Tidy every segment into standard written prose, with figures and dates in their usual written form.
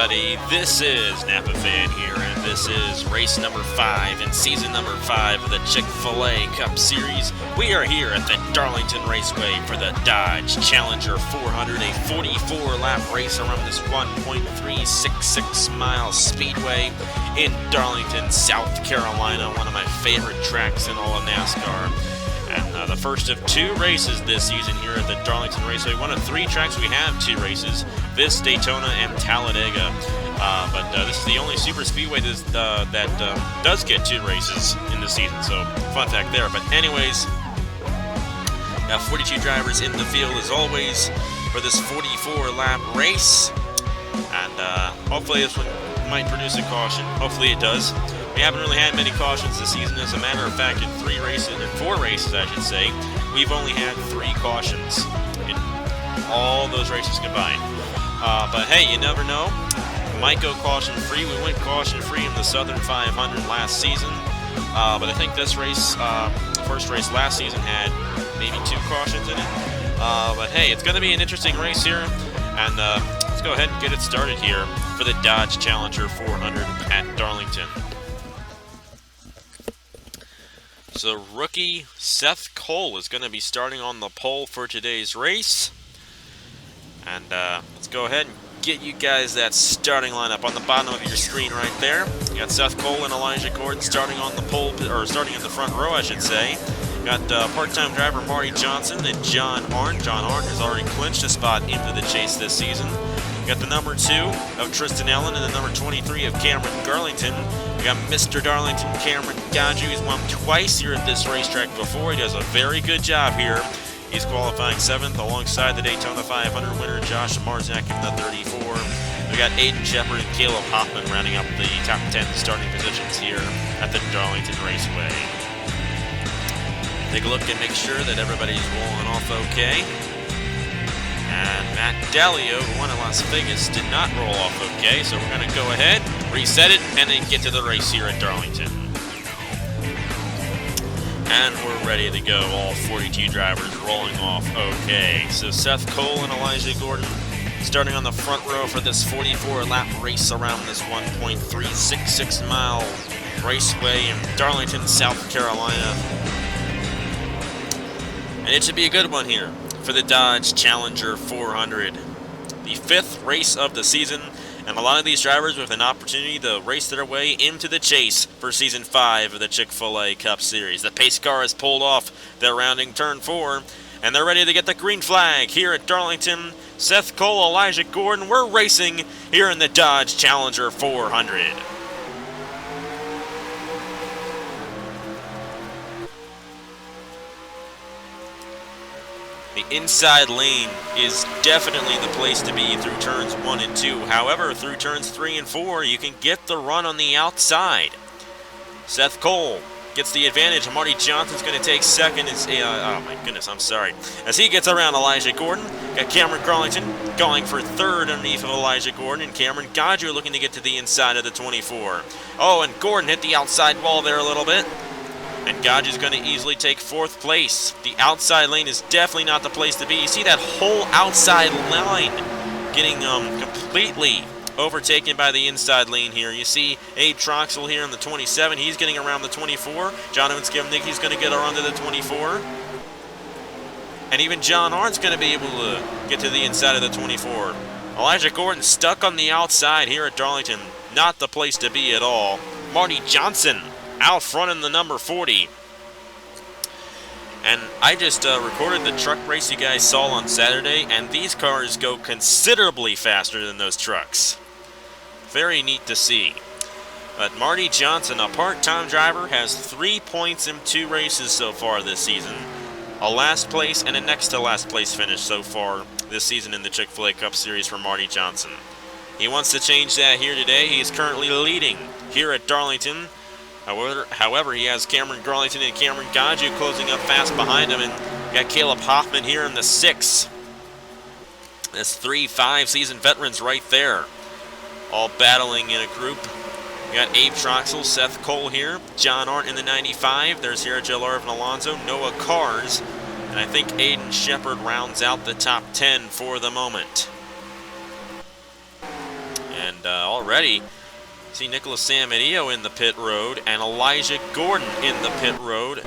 everybody. This is Napa Fan here, and this is race number 5 in season number 5 of the Chick-fil-A Cup Series. We are here at the Darlington Raceway for the Dodge Challenger 400, a 44-lap race around this 1.366-mile speedway in Darlington, South Carolina, one of my favorite tracks in all of NASCAR. And the first of 2 races this season here at the Darlington Raceway. One of 3 tracks we have 2 races, this, Daytona, and Talladega. But this is the only super speedway that does get 2 races in the season, so fun fact there. But anyways, got 42 drivers in the field as always for this 44-lap race. And hopefully this one might produce a caution. Hopefully it does. We haven't really had many cautions this season. As a matter of fact, in 4 races, I should say, we've only had 3 cautions in all those races combined. But hey, you never know. Might go caution-free. We went caution-free in the Southern 500 last season. But I think this race, the first race last season, had maybe 2 cautions in it. But hey, it's going to be an interesting race here. And let's go ahead and get it started here for the Dodge Challenger 400 at Darlington. So rookie Seth Cole is going to be starting on the pole for today's race. And let's go ahead and get you guys that starting lineup on the bottom of your screen right there. You got Seth Cole and Elijah Gordon starting on the pole, or starting in the front row, I should say. Got part-time driver Marty Johnson and John Arndt. John Arndt has already clinched a spot into the chase this season. Got the number 2 of Tristan Allen and the number 23 of Cameron Garlington. We got Mr. Darlington, Cameron Gaju. He's won twice here at this racetrack before. He does a very good job here. He's qualifying 7th alongside the Daytona 500 winner Josh Marzak in the 34. We got Aiden Shepard and Caleb Hoffman rounding up the top 10 starting positions here at the Darlington Raceway. Take a look and make sure that everybody's rolling off okay. And Matt Dallio, who won in Las Vegas, did not roll off okay, so we're going to go ahead, reset it, and then get to the race here at Darlington. And we're ready to go, all 42 drivers rolling off okay. So Seth Cole and Elijah Gordon starting on the front row for this 44-lap race around this 1.366-mile raceway in Darlington, South Carolina. And it should be a good one here for the Dodge Challenger 400. The 5th race of the season, and a lot of these drivers with an opportunity to race their way into the chase for Season 5 of the Chick-fil-A Cup Series. The pace car has pulled off. They're rounding turn 4, and they're ready to get the green flag here at Darlington. Seth Cole, Elijah Gordon, we're racing here in the Dodge Challenger 400. The inside lane is definitely the place to be through turns 1 and 2. However, through turns 3 and 4, you can get the run on the outside. Seth Cole gets the advantage. Marty Johnson's going to take second. Oh my goodness, I'm sorry. As he gets around Elijah Gordon, got Cameron Garlington going for 3rd underneath of Elijah Gordon, and Cameron Gaju looking to get to the inside of the 24. Oh, and Gordon hit the outside wall there a little bit. And Gaju's going to easily take 4th place. The outside lane is definitely not the place to be. You see that whole outside line getting completely overtaken by the inside lane here. You see Abe Troxel here in the 27. He's getting around the 24. Jonathan Skivnicki's going to get around to the 24. And even John Arndt's going to be able to get to the inside of the 24. Elijah Gordon stuck on the outside here at Darlington. Not the place to be at all. Marty Johnson out front in the number 40. And I just recorded the truck race you guys saw on Saturday, and these cars go considerably faster than those trucks. Very neat to see. But Marty Johnson, a part-time driver, has 3 points in 2 races so far this season. A last place and a next to last place finish so far this season in the Chick-fil-A Cup Series for Marty Johnson. He wants to change that here today. He is currently leading here at Darlington. However, he has Cameron Garlington and Cameron Gaju closing up fast behind him, and got Caleb Hoffman here in the 6. That's 3 5-season veterans right there, all battling in a group. We got Abe Troxel, Seth Cole here, John Arndt in the 95. There's here Joe Arvin Alonso, Noah Cars, and I think Aiden Shepard rounds out the top 10 for the moment. And And already, see Nicholas Samadillo in the pit road and Elijah Gordon in the pit road.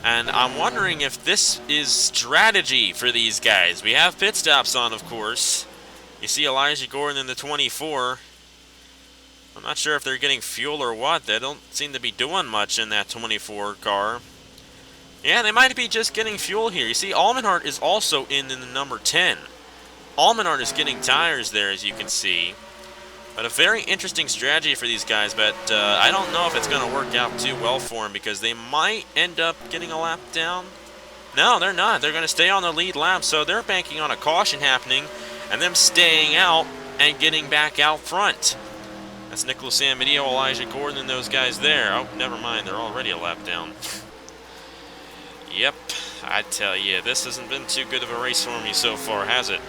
And I'm wondering if this is strategy for these guys. We have pit stops on, of course. You see Elijah Gordon in the 24. I'm not sure if they're getting fuel or what. They don't seem to be doing much in that 24 car. Yeah, they might be just getting fuel here. You see, Almenhart is also in the number 10. Almenhart is getting tires there, as you can see. But a very interesting strategy for these guys, but I don't know if it's going to work out too well for them because they might end up getting a lap down. No, they're not. They're going to stay on the lead lap, so they're banking on a caution happening and them staying out and getting back out front. That's Nicholas Samadillo, Elijah Gordon, and those guys there. Oh, never mind. They're already a lap down. Yep, I tell you, this hasn't been too good of a race for me so far, has it?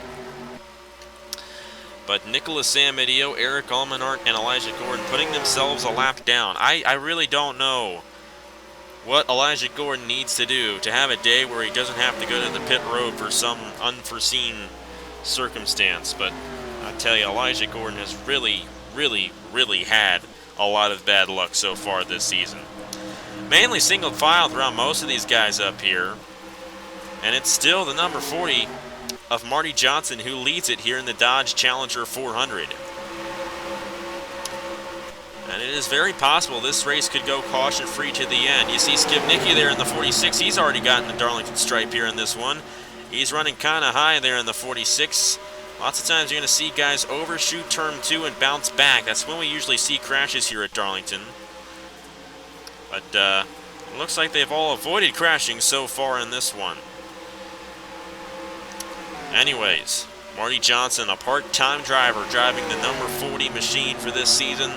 But Nicholas Samadillo, Eric Almenhart, and Elijah Gordon putting themselves a lap down. I really don't know what Elijah Gordon needs to do to have a day where he doesn't have to go to the pit road for some unforeseen circumstance. But I tell you, Elijah Gordon has really had a lot of bad luck so far this season. Mainly single file throughout most of these guys up here. And it's still the number 40 of Marty Johnson who leads it here in the Dodge Challenger 400. And it is very possible this race could go caution-free to the end. You see Skibnicki there in the 46. He's already gotten the Darlington stripe here in this one. He's running kind of high there in the 46. Lots of times you're going to see guys overshoot turn 2 and bounce back. That's when we usually see crashes here at Darlington. But it looks like they've all avoided crashing so far in this one. Anyways, Marty Johnson, a part-time driver, driving the number 40 machine for this season.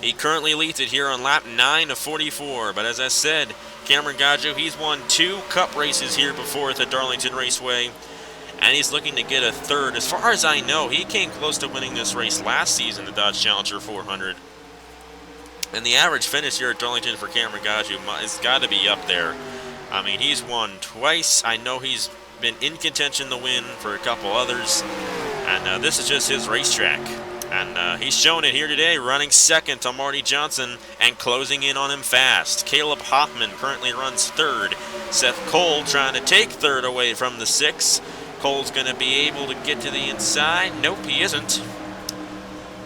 He currently leads it here on lap 9 of 44. But as I said, Cameron Gaggio, he's won 2 cup races here before at the Darlington Raceway. And he's looking to get a third. As far as I know, he came close to winning this race last season, the Dodge Challenger 400. And the average finish here at Darlington for Cameron Gaggio has got to be up there. I mean, he's won twice. I know he's been in contention to win for a couple others. And this is just his racetrack. And he's showing it here today, running second to Marty Johnson and closing in on him fast. Caleb Hoffman currently runs third. Seth Cole trying to take third away from the 6. Cole's going to be able to get to the inside. Nope, he isn't.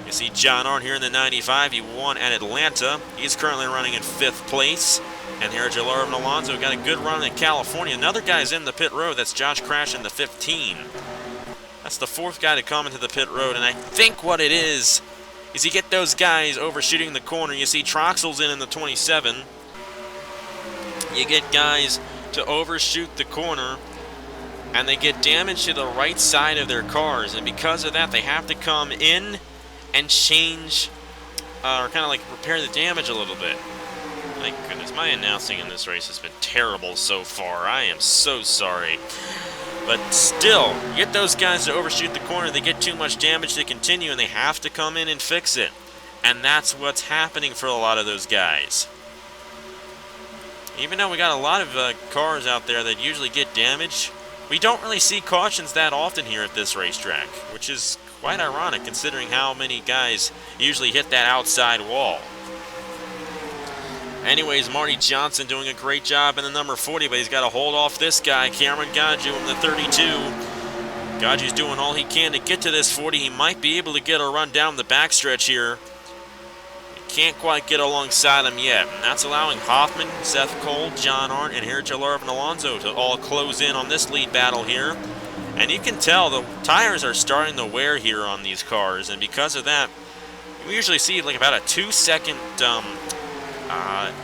You see John Arndt here in the 95. He won at Atlanta. He's currently running in 5th place. And here Jallar and Alonso got a good run in California. Another guy's in the pit road. That's Josh Crash in the 15. That's the 4th guy to come into the pit road. And I think what it is you get those guys overshooting the corner. You see Troxel's in the 27. You get guys to overshoot the corner, and they get damage to the right side of their cars. And because of that, they have to come in and change, or kind of like repair the damage a little bit. My goodness, my announcing in this race has been terrible so far. I am so sorry. But still, you get those guys to overshoot the corner, they get too much damage to continue, and they have to come in and fix it. And that's what's happening for a lot of those guys. Even though we got a lot of cars out there that usually get damage, we don't really see cautions that often here at this racetrack, which is quite ironic considering how many guys usually hit that outside wall. Anyways, Marty Johnson doing a great job in the number 40, but he's got to hold off this guy, Cameron Gaggio, in the 32. Gaggio's doing all he can to get to this 40. He might be able to get a run down the backstretch here. He can't quite get alongside him yet. And that's allowing Hoffman, Seth Cole, John Arndt, and here Jallar and Alonso to all close in on this lead battle here. And you can tell the tires are starting to wear here on these cars, and because of that, we usually see like about a 2-second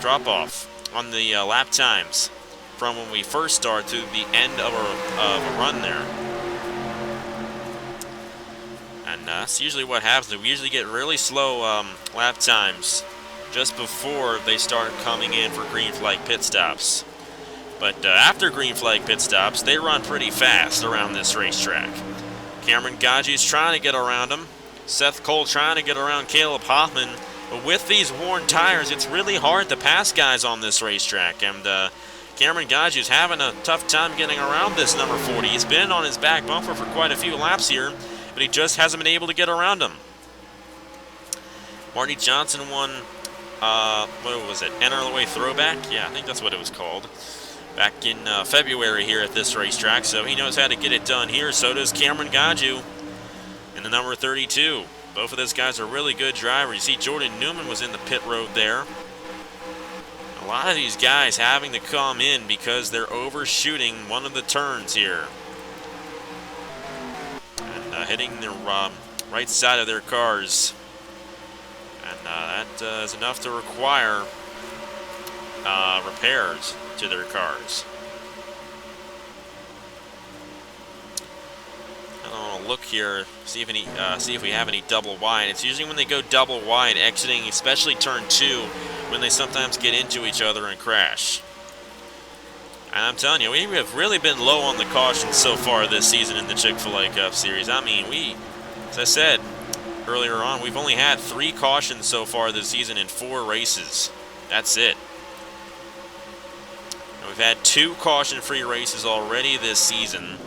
drop-off on the lap times from when we first start to the end of a run there. And that's usually what happens. We usually get really slow lap times just before they start coming in for green flag pit stops. But after green flag pit stops, they run pretty fast around this racetrack. Cameron Gaggio's trying to get around him. Seth Cole trying to get around Caleb Hoffman. But with these worn tires, it's really hard to pass guys on this racetrack. And Cameron Gaggio's having a tough time getting around this number 40. He's been on his back bumper for quite a few laps here. but he just hasn't been able to get around him. Marty Johnson won, what was it, NRLOA Throwback? Yeah, I think that's what it was called. Back in February here at this racetrack, so he knows how to get it done here. So does Cameron Gaju in the number 32. Both of those guys are really good drivers. You see Jordan Newman was in the pit road there. A lot of these guys having to come in because they're overshooting one of the turns here. And hitting the right side of their cars. And that is enough to require repairs to their cars. I want to look here, see if we have any double wide. It's usually when they go double wide, exiting, especially turn 2, when they sometimes get into each other and crash. And I'm telling you, we have really been low on the caution so far this season in the Chick-fil-A Cup Series. I mean, as I said earlier on, we've only had 3 cautions so far this season in 4 races. That's it. And we've had 2 caution-free races already this season.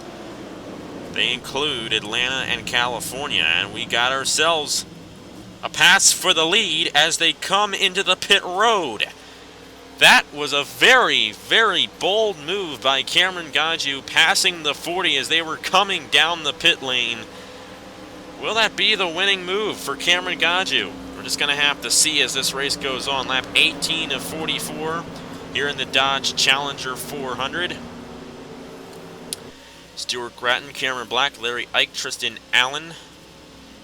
They include Atlanta and California, and we got ourselves a pass for the lead as they come into the pit road. That was a very, very bold move by Cameron Gaju, passing the 40 as they were coming down the pit lane. Will that be the winning move for Cameron Gaju? We're just going to have to see as this race goes on. Lap 18 of 44 here in the Dodge Challenger 400. Stuart Gratton, Cameron Black, Larry Ike, Tristan Allen,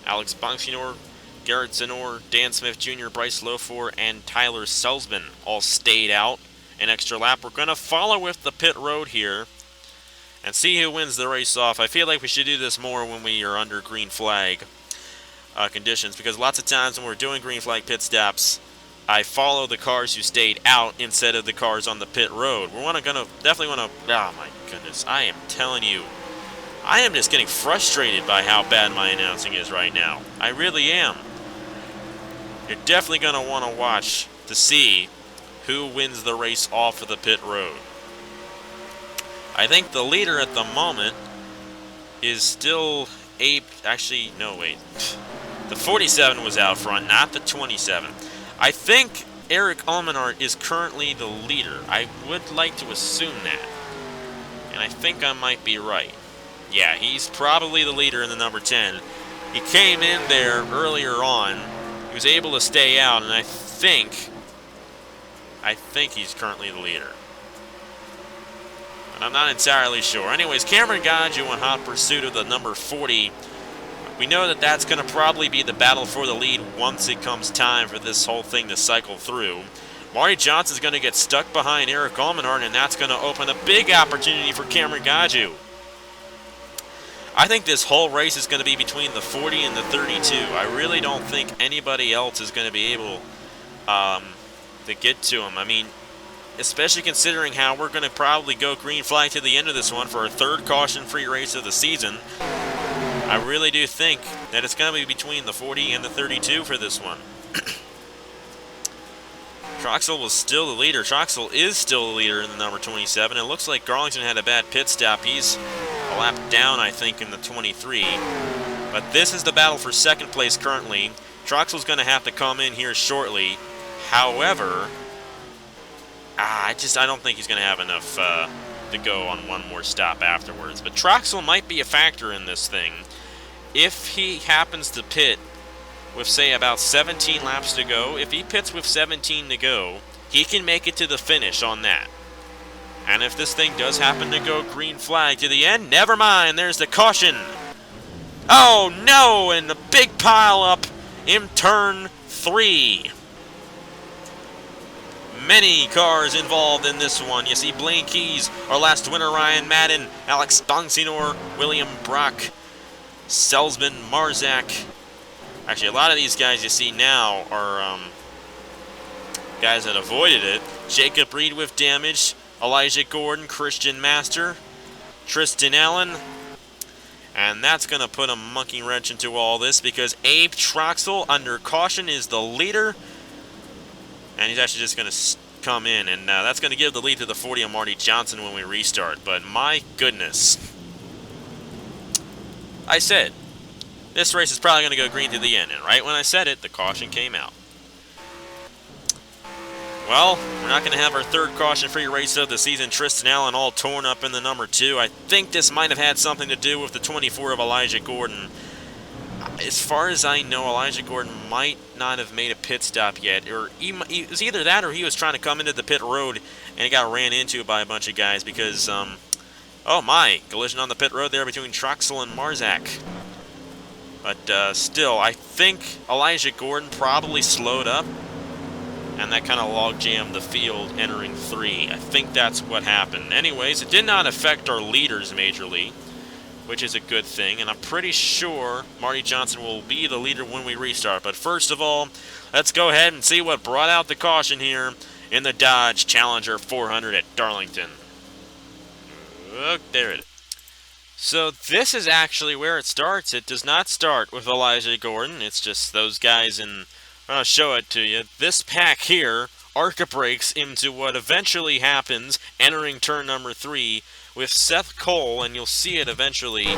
Alex Bonsignor, Garrett Zenor, Dan Smith Jr., Bryce Lofor, and Tyler Selsman all stayed out an extra lap. We're going to follow with the pit road here and see who wins the race off. I feel like we should do this more when we are under green flag conditions, because lots of times when we're doing green flag pit stops, I follow the cars who stayed out instead of the cars on the pit road. We're definitely want to. Oh my goodness! I am telling you, I am just getting frustrated by how bad my announcing is right now. I really am. You're definitely going to want to watch to see who wins the race off of the pit road. I think the leader at the moment is still Abe. Actually, no, wait. The 47 was out front, not the 27. I think Eric Almenart is currently the leader. I would like to assume that. And I think I might be right. Yeah, he's probably the leader in the number 10. He came in there earlier on. He was able to stay out, and I think he's currently the leader. But I'm not entirely sure. Anyways, Cameron Gaju in hot pursuit of the number 40. We know that that's going to probably be the battle for the lead once it comes time for this whole thing to cycle through. Marty Johnson's going to get stuck behind Eric Almenart, and that's going to open a big opportunity for Cameron Gaju. I think this whole race is going to be between the 40 and the 32. I really don't think anybody else is going to be able to get to him. I mean, especially considering how we're going to probably go green flag to the end of this one for our 3rd caution-free race of the season. I really do think that it's going to be between the 40 and the 32 for this one. Troxel was still the leader. Troxel is still the leader in the number 27. It looks like Garlington had a bad pit stop. He's a lap down, I think, in the 23. But this is the battle for 2nd place currently. Troxel's going to have to come in here shortly. However, I don't think he's going to have enough to go on one more stop afterwards. But Troxel might be a factor in this thing. If he happens to pit with, say, about 17 laps to go, if he pits with 17 to go, he can make it to the finish on that. And if this thing does happen to go green flag to the end, never mind, there's the caution. Oh no, and the big pile up in turn 3. Many cars involved in this one. You see Blaine Keys, our last winner, Ryan Madden, Alex Bonsignor, William Brock, Selsman, Marzak. Actually, a lot of these guys you see now are guys that avoided it. Jacob Reed with damage, Elijah Gordon, Christian Master, Tristan Allen. And that's going to put a monkey wrench into all this because Abe Troxel, under caution, is the leader. And he's actually just going to come in. And that's going to give the lead to the 40 on Marty Johnson when we restart. But my goodness. I said, this race is probably going to go green to the end. And right when I said it, the caution came out. Well, we're not going to have our third caution-free race of the season. Tristan Allen all torn up in the number 2. I think this might have had something to do with the 24 of Elijah Gordon. As far as I know, Elijah Gordon might not have made a pit stop yet. Or it was either that or he was trying to come into the pit road and he got ran into by a bunch of guys because, oh my, collision on the pit road there between Troxel and Marzak. But still, I think Elijah Gordon probably slowed up. And that kind of logjammed the field entering 3. I think that's what happened. Anyways, it did not affect our leaders majorly, which is a good thing. And I'm pretty sure Marty Johnson will be the leader when we restart. But first of all, let's go ahead and see what brought out the caution here in the Dodge Challenger 400 at Darlington. Oh, there it is. So this is actually where it starts. It does not start with Elijah Gordon. It's just those guys in... I'll show it to you. This pack here ARCA brakes into what eventually happens entering turn number 3 with Seth Cole, and you'll see it eventually,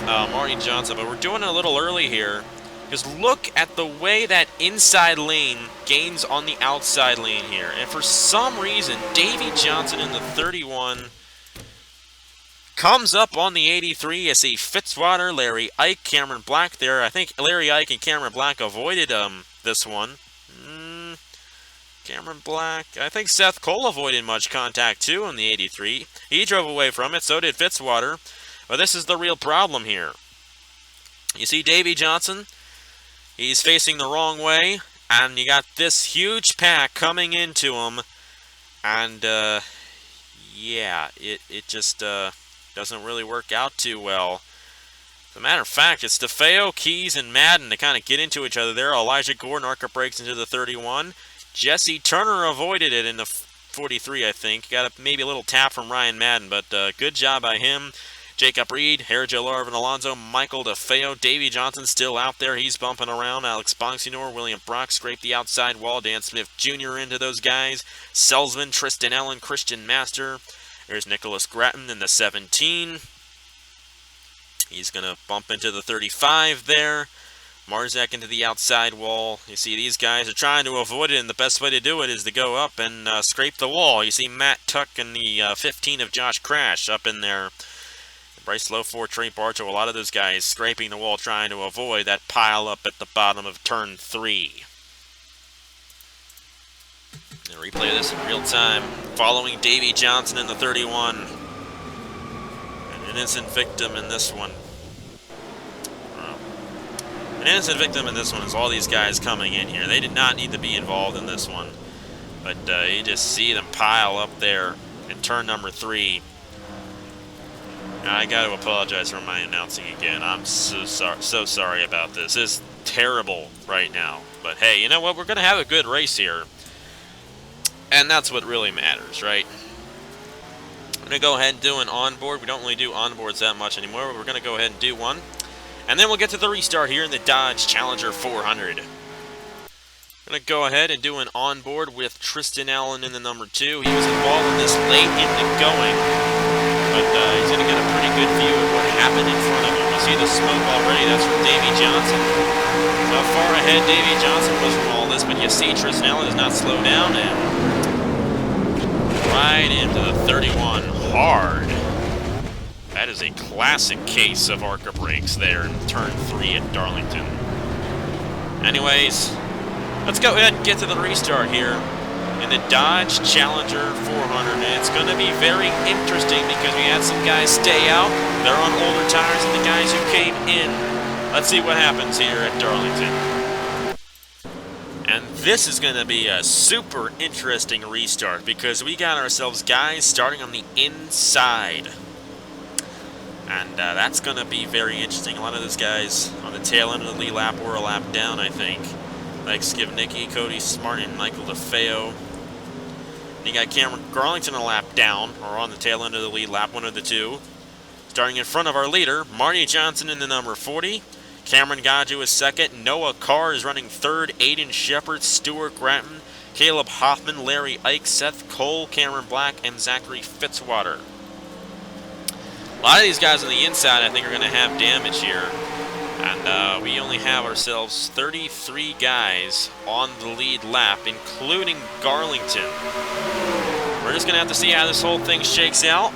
Marty Johnson. But we're doing it a little early here, because look at the way that inside lane gains on the outside lane here. And for some reason, Davey Johnson in the 31 comes up on the 83. I see Fitzwater, Larry Ike, Cameron Black there. I think Larry Ike and Cameron Black avoided this one. Cameron Black. I think Seth Cole avoided much contact too on the 83. He drove away from it, so did Fitzwater. But this is the real problem here. You see Davey Johnson? He's facing the wrong way, and you got this huge pack coming into him. And, yeah, it just... doesn't really work out too well. As a matter of fact, it's DeFeo, Keys, and Madden to kind of get into each other there. Elijah Gordon ARCA brakes into the 31. Jesse Turner avoided it in the 43, I think. Got maybe a little tap from Ryan Madden, but good job by him. Jacob Reed, Herjo Larvin Alonso, Michael DeFeo, Davey Johnson still out there. He's bumping around. Alex Bonsignor, William Brock scraped the outside wall. Dan Smith Jr. into those guys. Selzman, Tristan Allen, Christian Master. There's Nicholas Gratton in the 17. He's going to bump into the 35 there. Marzak into the outside wall. You see these guys are trying to avoid it, and the best way to do it is to go up and scrape the wall. You see Matt Tuck and the 15 of Josh Crash up in there. Bryce Low-4, Trey Bartow, a lot of those guys scraping the wall trying to avoid that pile up at the bottom of turn 3. And replay this in real time. Following Davey Johnson in the 31. An innocent victim in this one. An innocent victim in this one is all these guys coming in here. They did not need to be involved in this one. But you just see them pile up there in turn number 3. Now, I got to apologize for my announcing again. I'm so sorry about this. It's terrible right now. But hey, you know what? We're going to have a good race here. And that's what really matters, right? I'm going to go ahead and do an onboard. We don't really do onboards that much anymore, but we're going to go ahead and do one. And then we'll get to the restart here in the Dodge Challenger 400. I'm going to go ahead and do an onboard with Tristan Allen in the number 2. He was involved in this late in the going, but he's going to get a pretty good view of what happened in front of him. You see the smoke already. That's from Davey Johnson. How far ahead Davey Johnson was from all this, but you see Tristan Allen does not slow down and right into the 31 hard. That is a classic case of ARCA brakes there in turn 3 at Darlington. Anyways, let's go ahead and get to the restart here in the Dodge Challenger 400. And it's going to be very interesting because we had some guys stay out. They're on older tires than the guys who came in. Let's see what happens here at Darlington. And this is going to be a super interesting restart because we got ourselves guys starting on the inside. And that's going to be very interesting. A lot of those guys on the tail end of the lead lap were a lap down, I think. Like Skivnicki, Cody Smart, and Michael DeFeo. And you got Cameron Garlington a lap down, or on the tail end of the lead lap, one of the two. Starting in front of our leader, Marty Johnson in the number 40. Cameron Gaju is second. Noah Carr is running third. Aiden Shepard, Stuart Gratton, Caleb Hoffman, Larry Ike, Seth Cole, Cameron Black, and Zachary Fitzwater. A lot of these guys on the inside, I think, are going to have damage here. we only have ourselves 33 guys on the lead lap, including Darlington. We're just going to have to see how this whole thing shakes out.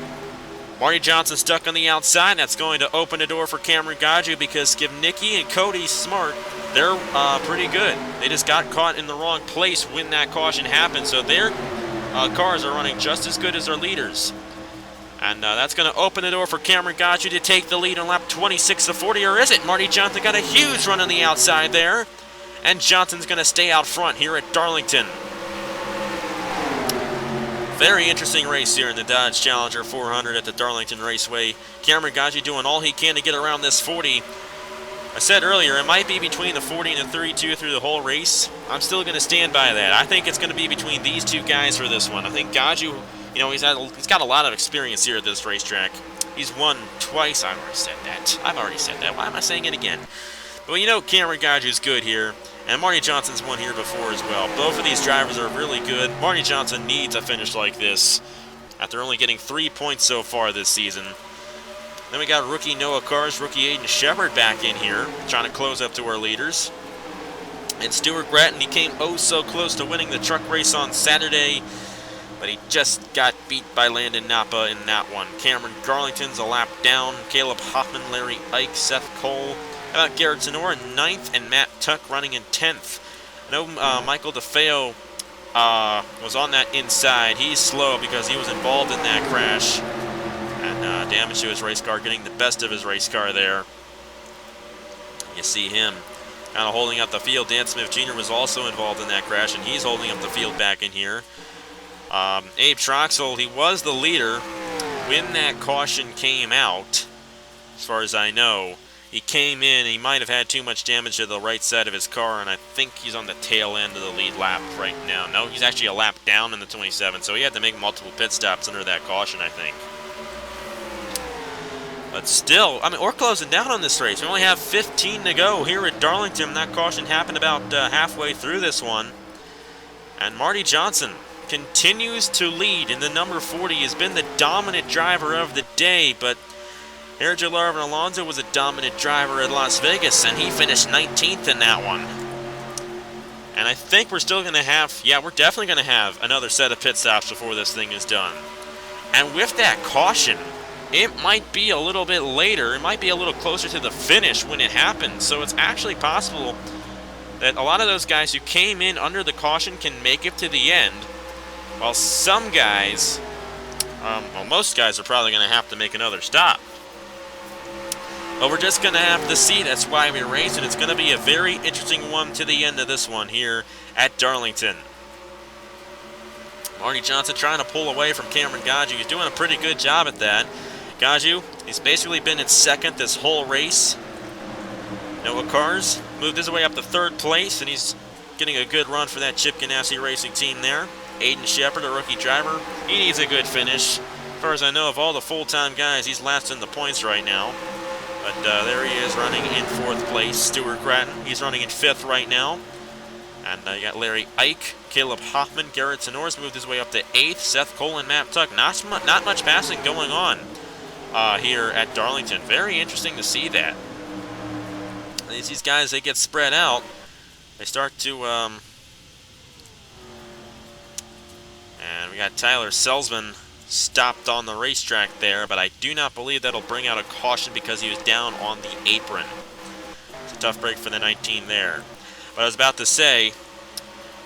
Marty Johnson stuck on the outside. That's going to open the door for Cameron Gaju because Skibnicki and Cody Smart, they're pretty good. They just got caught in the wrong place when that caution happened, so their cars are running just as good as their leaders. And that's going to open the door for Cameron Gaju to take the lead on lap 26 of 40, or is it? Marty Johnson got a huge run on the outside there, and Johnson's going to stay out front here at Darlington. Very interesting race here in the Dodge Challenger 400 at the Darlington Raceway. Cameron Gaju doing all he can to get around this 40. I said earlier, it might be between the 40 and the 32 through the whole race. I'm still going to stand by that. I think it's going to be between these two guys for this one. I think Gaju, you know, he's got a lot of experience here at this racetrack. He's won twice. I've already said that. Why am I saying it again? But you know Cameron Gaju's good here. And Marty Johnson's won here before as well. Both of these drivers are really good. Marty Johnson needs a finish like this after only getting 3 points so far this season. Then we got rookie Noah Cars, rookie Aiden Shepard back in here, trying to close up to our leaders. And Stuart Gratton, he came oh so close to winning the truck race on Saturday, but he just got beat by Landon Napa in that one. Cameron Garlington's a lap down. Caleb Hoffman, Larry Ike, Seth Cole. How about Garrett Sonora in 9th and Matt Tuck running in 10th? I know Michael DeFeo was on that inside. He's slow because he was involved in that crash. And damage to his race car, getting the best of his race car there. You see him kind of holding up the field. Dan Smith Jr. was also involved in that crash, and he's holding up the field back in here. Abe Troxel, he was the leader when that caution came out, as far as I know. He came in, he might have had too much damage to the right side of his car, and I think he's on the tail end of the lead lap right now. No, he's actually a lap down in the 27, so he had to make multiple pit stops under that caution, I think. But still, I mean, we're closing down on this race. We only have 15 to go here at Darlington. That caution happened about halfway through this one. And Marty Johnson continues to lead in the number 40. Has been the dominant driver of the day, but Sergio Larvin Alonso was a dominant driver at Las Vegas, and he finished 19th in that one. And I think we're still going to have, yeah, we're definitely going to have another set of pit stops before this thing is done. And with that caution, it might be a little bit later. It might be a little closer to the finish when it happens. So it's actually possible that a lot of those guys who came in under the caution can make it to the end, while some guys, well, most guys are probably going to have to make another stop. But we're just going to have to see. That's why we race it. It's going to be a very interesting one to the end of this one here at Darlington. Marty Johnson trying to pull away from Cameron Gaju. He's doing a pretty good job at that. Gaju, he's basically been in second this whole race. Noah Cars moved his way up to third place, and he's getting a good run for that Chip Ganassi Racing team there. Aiden Shepard, a rookie driver, he needs a good finish. As far as I know, of all the full-time guys, he's last in the points right now. But there he is running in fourth place. Stuart Gratton, he's running in fifth right now. And you got Larry Ike, Caleb Hoffman, Garrett Sonores moved his way up to 8th. Seth Cole and Matt Tuck. Not much passing going on here at Darlington. Very interesting to see that. These guys, they get spread out. They start to... and we got Tyler Selsman stopped on the racetrack there, but I do not believe that'll bring out a caution because he was down on the apron. It's a tough break for the 19 there. But I was about to say,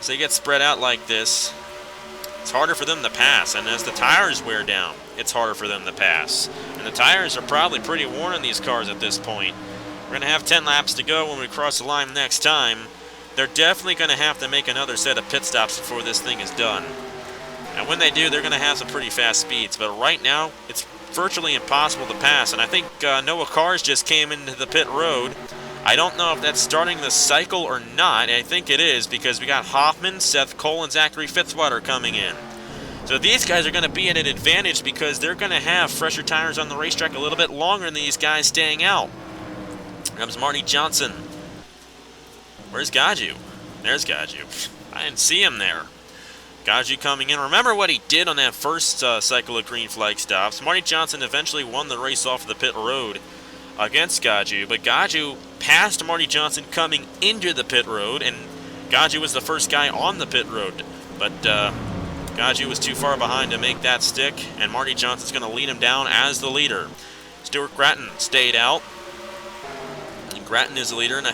as they get spread out like this, it's harder for them to pass. And as the tires wear down, it's harder for them to pass. And the tires are probably pretty worn on these cars at this point. We're going to have 10 laps to go when we cross the line next time. They're definitely going to have to make another set of pit stops before this thing is done. And when they do, they're going to have some pretty fast speeds. But right now, it's virtually impossible to pass. And I think Noah Cars just came into the pit road. I don't know if that's starting the cycle or not. I think it is, because we got Hoffman, Seth Cole, and Zachary Fitzwater coming in. So these guys are going to be at an advantage because they're going to have fresher tires on the racetrack a little bit longer than these guys staying out. Here comes Marty Johnson. Where's Gaju? There's Gaju. I didn't see him there. Gaju coming in. Remember what he did on that first cycle of green flag stops. Marty Johnson eventually won the race off of the pit road against Gaju, but Gaju passed Marty Johnson coming into the pit road, and Gaju was the first guy on the pit road, but Gaju was too far behind to make that stick, and Marty Johnson's going to lead him down as the leader. Stuart Gratton stayed out. And Gratton is the leader, and I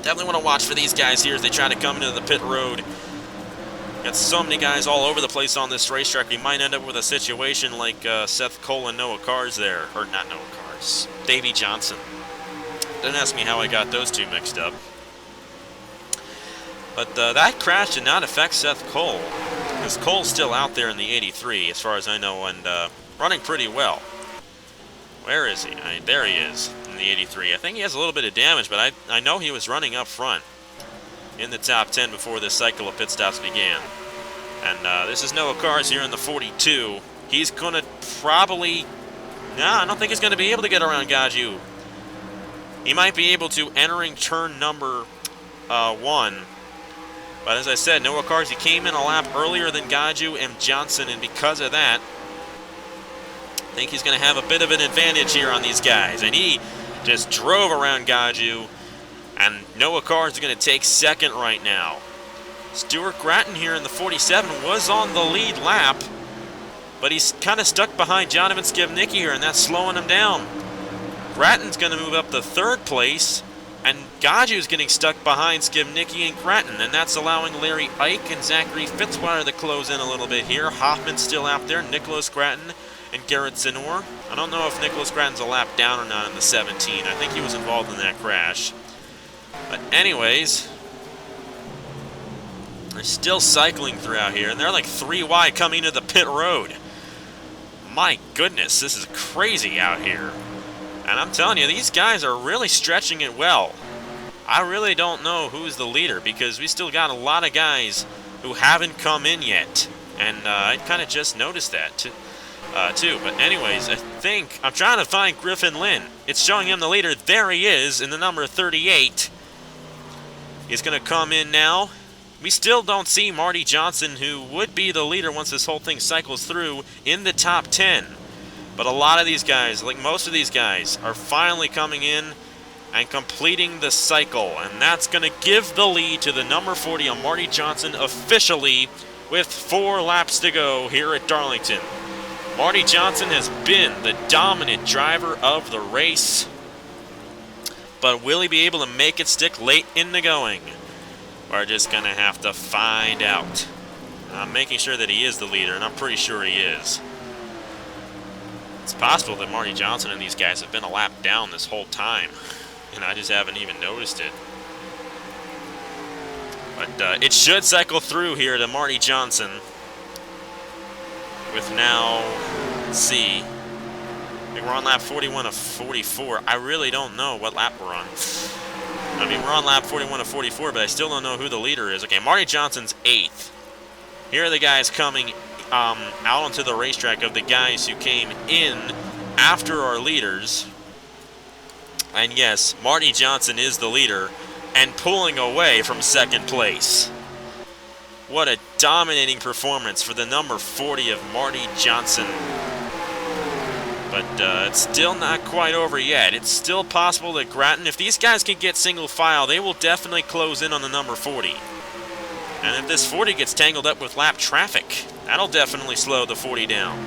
definitely want to watch for these guys here as they try to come into the pit road. Got so many guys all over the place on this racetrack. We might end up with a situation like Seth Cole and Noah Cars there. Or not Noah Cars, Davey Johnson. Don't ask me how I got those two mixed up. But that crash did not affect Seth Cole, because Cole's still out there in the 83, as far as I know, and running pretty well. Where is he? There he is, in the 83. I think he has a little bit of damage, but I know he was running up front in the top 10 before this cycle of pit stops began. And this is Noah Cars here in the 42. He's going to probably... I don't think he's going to be able to get around Gaju. He might be able to entering turn number 1. But as I said, Noah Cars, he came in a lap earlier than Gaju and Johnson, and because of that, I think he's going to have a bit of an advantage here on these guys. And he just drove around Gaju, and Noah Cars is going to take second right now. Stuart Gratton here in the 47 was on the lead lap, but he's kind of stuck behind Jonathan Skivnicki here, and that's slowing him down. Gratton's going to move up to third place, and Gaju's getting stuck behind Skivnicki and Gratton, and that's allowing Larry Ike and Zachary Fitzwater to close in a little bit here. Hoffman's still out there, Nicholas Gratton and Garrett Zinor. I don't know if Nicholas Gratton's a lap down or not in the 17. I think he was involved in that crash. But anyways, they're still cycling throughout here, and they're like 3 wide coming into the pit road. My goodness, this is crazy out here. And I'm telling you, these guys are really stretching it well. I really don't know who's the leader, because we still got a lot of guys who haven't come in yet. And I kind of just noticed that too. But anyways, I think I'm trying to find Griffin Lynn. It's showing him the leader. There he is in the number 38. He's going to come in now. We still don't see Marty Johnson, who would be the leader once this whole thing cycles through, in the top 10. But a lot of these guys, like most of these guys, are finally coming in and completing the cycle. And that's going to give the lead to the number 40 on Marty Johnson officially with 4 laps to go here at Darlington. Marty Johnson has been the dominant driver of the race. But will he be able to make it stick late in the going? We're just going to have to find out. I'm making sure that he is the leader, and I'm pretty sure he is. It's possible that Marty Johnson and these guys have been a lap down this whole time, and I just haven't even noticed it. But it should cycle through here to Marty Johnson. With now, let's see, I think we're on lap 41 of 44. I really don't know what lap we're on. I mean, we're on lap 41 of 44, but I still don't know who the leader is. Okay, Marty Johnson's 8th. Here are the guys coming out onto the racetrack of the guys who came in after our leaders. And yes, Marty Johnson is the leader and pulling away from second place. What a dominating performance for the number 40 of Marty Johnson. But it's still not quite over yet. It's still possible that Gratton, if these guys can get single file, they will definitely close in on the number 40. And if this 40 gets tangled up with lap traffic, that'll definitely slow the 40 down.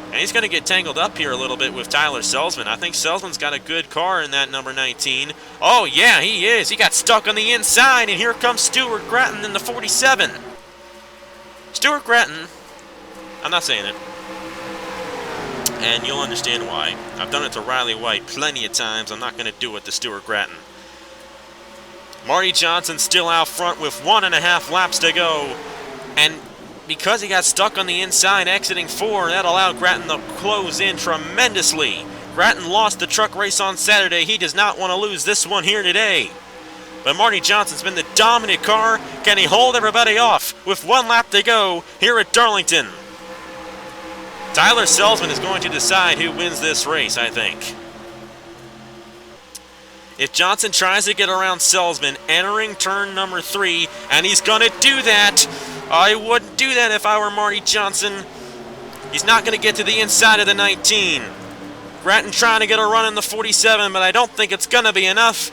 And he's going to get tangled up here a little bit with Tyler Selzman. I think Selzman's got a good car in that number 19. Oh, yeah, he is. He got stuck on the inside, and here comes Stuart Gratton in the 47. Stuart Gratton, I'm not saying it, and you'll understand why. I've done it to Riley White plenty of times. I'm not going to do it to Stuart Gratton. Marty Johnson still out front with 1.5 laps to go, and because he got stuck on the inside exiting 4, that allowed Gratton to close in tremendously. Gratton lost the truck race on Saturday. He does not want to lose this one here today. But Marty Johnson's been the dominant car. Can he hold everybody off with 1 lap to go here at Darlington? Tyler Selzman is going to decide who wins this race, I think. If Johnson tries to get around Selzman, entering turn number 3, and he's going to do that. I wouldn't do that if I were Marty Johnson. He's not going to get to the inside of the 19. Grattan trying to get a run in the 47, but I don't think it's going to be enough.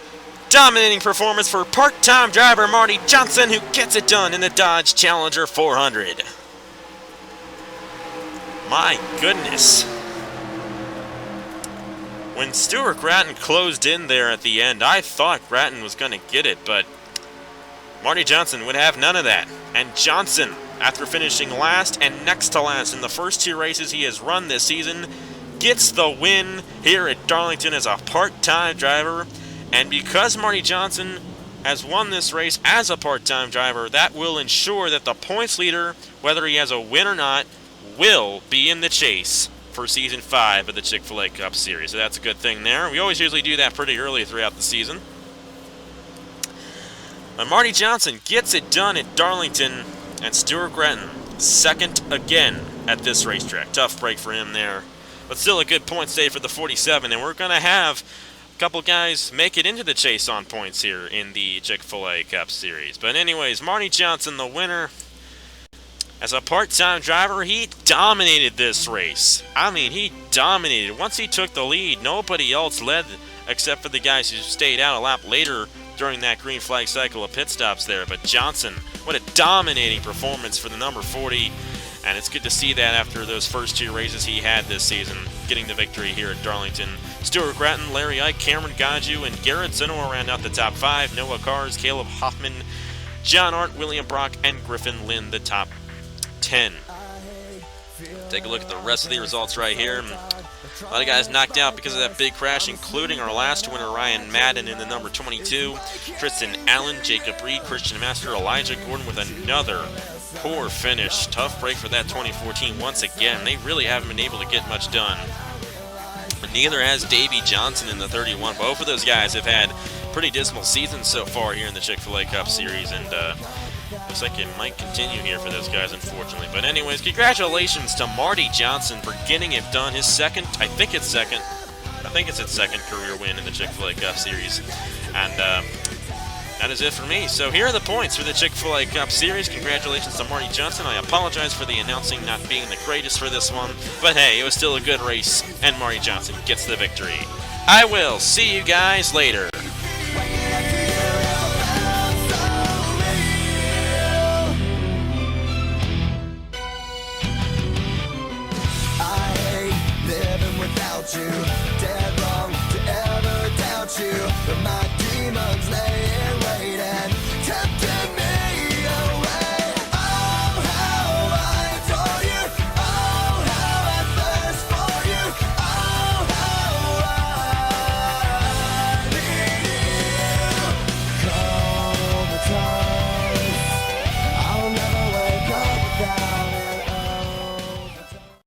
Dominating performance for part-time driver Marty Johnson, who gets it done in the Dodge Challenger 400. My goodness. When Stuart Grattan closed in there at the end, I thought Grattan was going to get it, but Marty Johnson would have none of that. And Johnson, after finishing last and next to last in the first 2 races he has run this season, gets the win here at Darlington as a part-time driver. And because Marty Johnson has won this race as a part-time driver, that will ensure that the points leader, whether he has a win or not, will be in the chase for Season 5 of the Chick-fil-A Cup Series. So that's a good thing there. We always usually do that pretty early throughout the season. But Marty Johnson gets it done at Darlington, and Stuart Grattan second again at this racetrack. Tough break for him there. But still a good points day for the 47, and we're going to have couple guys make it into the chase on points here in the Chick-fil-A Cup Series. But anyways, Marty Johnson, the winner. As a part-time driver, he dominated this race. I mean, he dominated. Once he took the lead, nobody else led except for the guys who stayed out a lap later during that green flag cycle of pit stops there. But Johnson, what a dominating performance for the number 40. And it's good to see that after those first 2 races he had this season, getting the victory here at Darlington. Stuart Grattan, Larry Ike, Cameron Gaju, and Garrett Zinno round out the top 5. Noah Cars, Caleb Hoffman, John Art, William Brock, and Griffin Lynn, the top 10. Take a look at the rest of the results right here. A lot of guys knocked out because of that big crash, including our last winner, Ryan Madden, in the number 22. Tristan Allen, Jacob Reed, Christian Master, Elijah Gordon with another poor finish. Tough break for that 2014 once again. They really haven't been able to get much done. Neither has Davey Johnson in the 31. Both of those guys have had pretty dismal seasons so far here in the Chick-fil-A Cup Series, and looks like it might continue here for those guys, unfortunately. But anyways, congratulations to Marty Johnson for getting it done. His second, I think it's his second career win in the Chick-fil-A Cup Series. And that is it for me. So here are the points for the Chick-fil-A Cup Series. Congratulations to Marty Johnson. I apologize for the announcing not being the greatest for this one, but hey, it was still a good race, and Marty Johnson gets the victory. I will see you guys later.